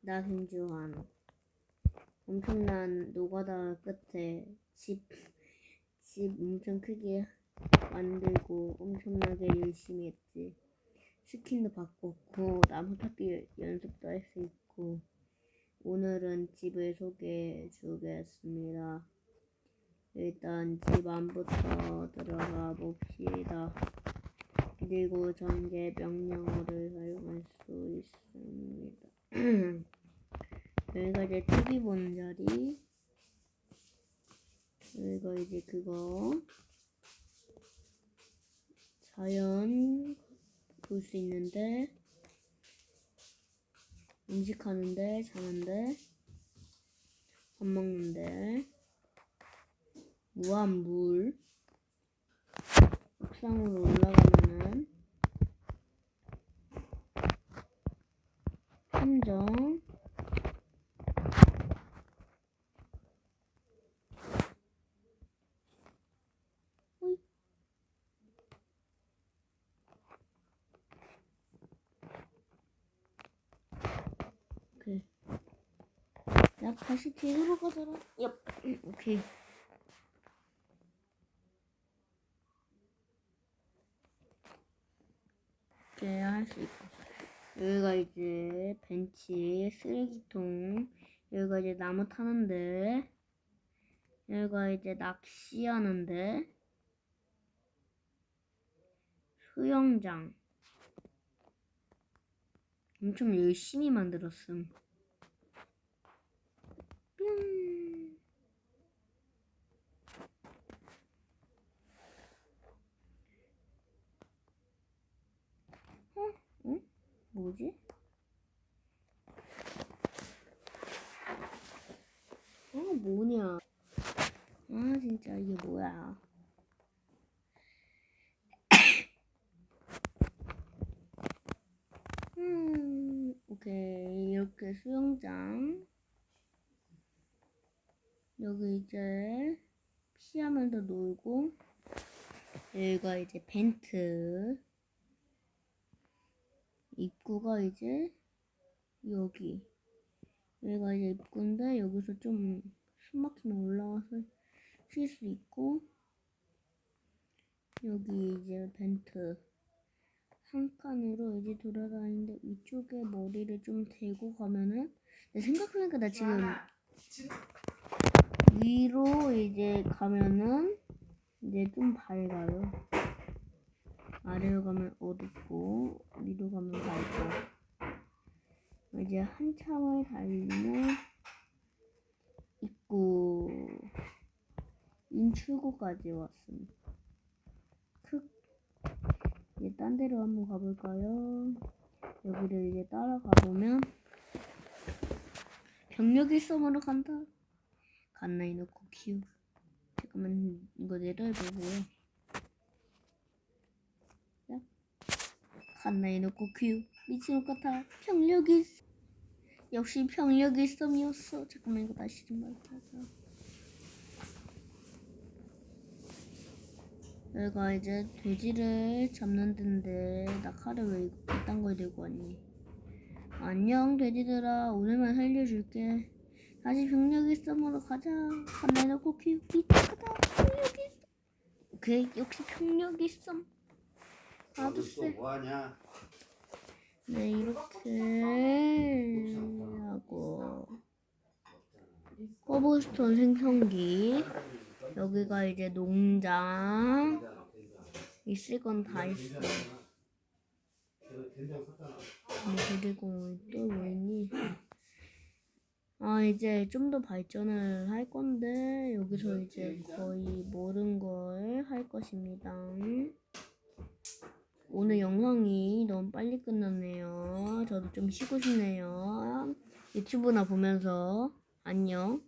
나 김주환. 엄청난 노가다 끝에 집 엄청 크게 만들고 엄청나게 열심히 했지. 스킨도 바꿨고 나무 타기 연습도 할 수 있고. 오늘은 집을 소개해 주겠습니다. 일단 집 안부터 들어가 봅시다. 그리고 전개 명령어를 사용할 수 있습니다. 여기가 이제 TV 보는 자리. 여기가 이제 그거 자연 볼 수 있는데, 음식하는데, 자는데, 밥 먹는데, 무한물. 옥상으로 올라가면은 함정. 호잇. 오케이. 야, 다시 뒤로 가자라. 얍. 오케이. 이렇게 할 수 있고. 여기가 이제 벤치, 쓰레기통. 여기가 이제 나무 타는데. 여기가 이제 낚시하는데. 수영장. 엄청 열심히 만들었음. 뿅. 응? 뭐지? 뭐냐? 진짜 이게 뭐야? 오케이. 이렇게 수영장. 여기 이제 피하면서 놀고. 여기가 이제 벤트. 입구가 이제 여기가 이제 입구인데, 여기서 좀 숨막히면 올라와서 쉴 수 있고. 여기 이제 벤트. 한 칸으로 이제 돌아다니는데, 위쪽에 머리를 좀 대고 가면은, 생각해보니까 나 지금 위로 이제 가면은 이제 좀 밝아요. 아래로 가면 어둡고 위로 가면 밝고. 이제 한참을 달리면 입구 인출구까지 왔습니다. 이제 딴 데로 한번 가볼까요? 여기를 이제 따라가 보면 병력 일섬으로 간다. 갓나이 놓고 키우. 잠깐만, 이거 내려보고요. 갓나이 놓고 키우. 미친 것 같아. 병력이 역시 병력 일섬이었어. 잠깐만, 이거 다시 좀 말하자. 여기가 이제 돼지를 잡는 데인데, 나 칼을 왜 이딴 걸 들고 왔니? 안녕 돼지들아, 오늘만 살려줄게. 다시 병력 일섬으로 가자. 갓나이 놓고 키우. 미쳤다. 병력 일섬. 오케이, 역시 병력 일섬. 나도 쎄. 뭐하냐? 네, 이렇게 하고 커브스톤 생성기. 여기가 이제 농장. 있을 건 다 있어. 그리고 또 뭐 있니? 이제 좀 더 발전을 할 건데, 여기서 이제 거의 모든 걸 할 것입니다. 오늘 영상이 너무 빨리 끝났네요. 저도 좀 쉬고 싶네요. 유튜브나 보면서 안녕.